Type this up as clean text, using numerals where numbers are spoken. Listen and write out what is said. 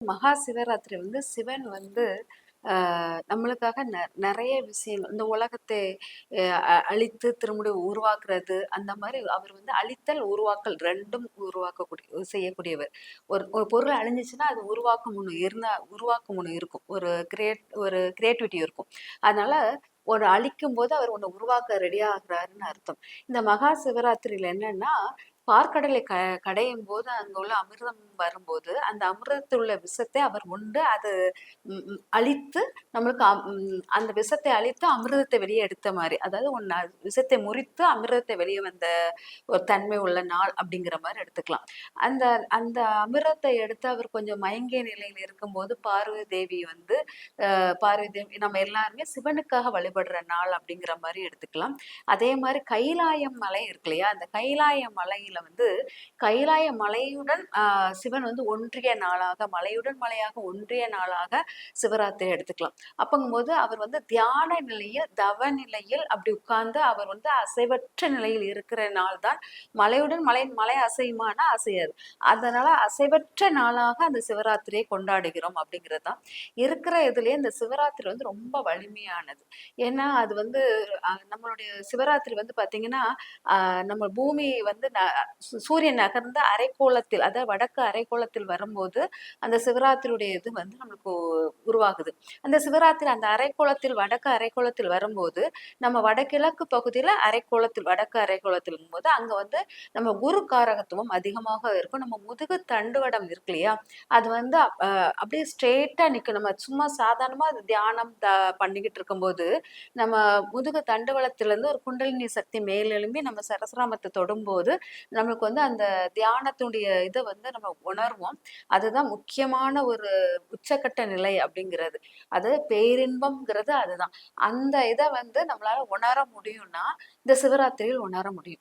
மகா சிவராத்திரி வந்து சிவன் வந்து நம்மளுக்காக நிறைய விஷயங்கள் இந்த உலகத்தை அழித்து திரும்ப உருவாக்குறது அந்த மாதிரி அவர் வந்து அழித்தல் உருவாக்கல் ரெண்டும் செய்யக்கூடியவர். ஒரு ஒரு பொருள் அழிஞ்சிச்சுன்னா அது உருவாக்கம் ஒண்ணு இருந்தா உருவாக்கம் ஒண்ணு இருக்கும். ஒரு கிரியேட்டிவிட்டி இருக்கும். அதனால ஒரு அழிக்கும் போது அவர் ஒண்ணு உருவாக்க ரெடி ஆகுறாருன்னு அர்த்தம். இந்த மகா சிவராத்திரியில என்னன்னா பார்க்கடலை கடையும் போது அங்க உள்ள அமிர்தம் வரும்போது அந்த அமிர்தத்தில் உள்ள விஷத்தை அவர் உண்டு அது அழித்து நம்மளுக்கு அந்த விஷத்தை அழித்து அமிர்தத்தை வெளியே எடுத்த மாதிரி, அதாவது ஒன்னு விஷத்தை முறித்து அமிர்தத்தை வெளியே வந்த ஒரு தன்மை உள்ள நாள் அப்படிங்கிற மாதிரி எடுத்துக்கலாம். அந்த அந்த அமிர்தத்தை எடுத்து அவர் கொஞ்சம் மயங்கிய நிலையில் இருக்கும்போது பார்வதி தேவி வந்து பார்வதி தேவி நம்ம எல்லாருமே சிவனுக்காக வழிபடுற நாள் அப்படிங்கிற மாதிரி எடுத்துக்கலாம். அதே மாதிரி கைலாயம் மலை இருக்கு இல்லையா, அந்த கைலாய மலையில வந்து கைலாய மலையுடன் சிவன் வந்து ஒன்றிய நாளாக, மலையுடன் மலையாக ஒன்றிய நாளாக சிவராத்திரி எடுத்துக்கலாம். அப்பங்கும்போது அவர் வந்து தியான நிலையில் தவ நிலையில் அப்படி உட்கார்ந்து அவர் வந்து அசைவற்ற நிலையில் இருக்கிற நாள் தான். மலையுடன் மலை அசையுமானா அசையாது. அதனால அசைவற்ற நாளாக அந்த சிவராத்திரியை கொண்டாடுகிறோம் அப்படிங்கிறது தான் இருக்கிற இதுலயே. இந்த சிவராத்திரி வந்து ரொம்ப வலிமையானது. ஏன்னா அது வந்து நம்மளுடைய சிவராத்திரி வந்து பாத்தீங்கன்னா நம்ம பூமி வந்து சூரியன் நகர்ந்த அரைக்கோளத்தில், அதாவது வடக்கு அரைக்கோளத்தில் வரும்போது அந்த சிவராத்திரியுடைய இது வந்து நம்மளுக்கு உருவாகுது. அந்த சிவராத்திரி அந்த அரைக்கோளத்தில் வடக்கு அரைக்கோளத்தில் வரும்போது நம்ம வடகிழக்கு பகுதியில வடக்கு அரைக்கோளத்தில் போது அங்க வந்து நம்ம குரு காரகத்துவம் அதிகமாக இருக்கும். நம்ம முதுகு தண்டுவடம் இருக்கு இல்லையா, அது வந்து அப்படியே ஸ்ட்ரெயிட்டா நிற்கும். நம்ம சும்மா சாதாரணமா அது தியானம் பண்ணிக்கிட்டு இருக்கும்போது நம்ம முதுகு தண்டுவளத்திலிருந்து ஒரு குண்டலினி சக்தி மேலெழும்பி நம்ம சரசராமத்தை தொடும்போது நம்மளுக்கு வந்து அந்த தியானத்துடைய இதை வந்து நம்ம உணர்வோம். அதுதான் முக்கியமான ஒரு உச்சக்கட்ட நிலை அப்படிங்கிறது. அது பேரின்பம்ங்கிறது அதுதான். அந்த இதை வந்து நம்மளால உணர முடியும்னா இந்த சிவராத்திரியில் உணர முடியும்.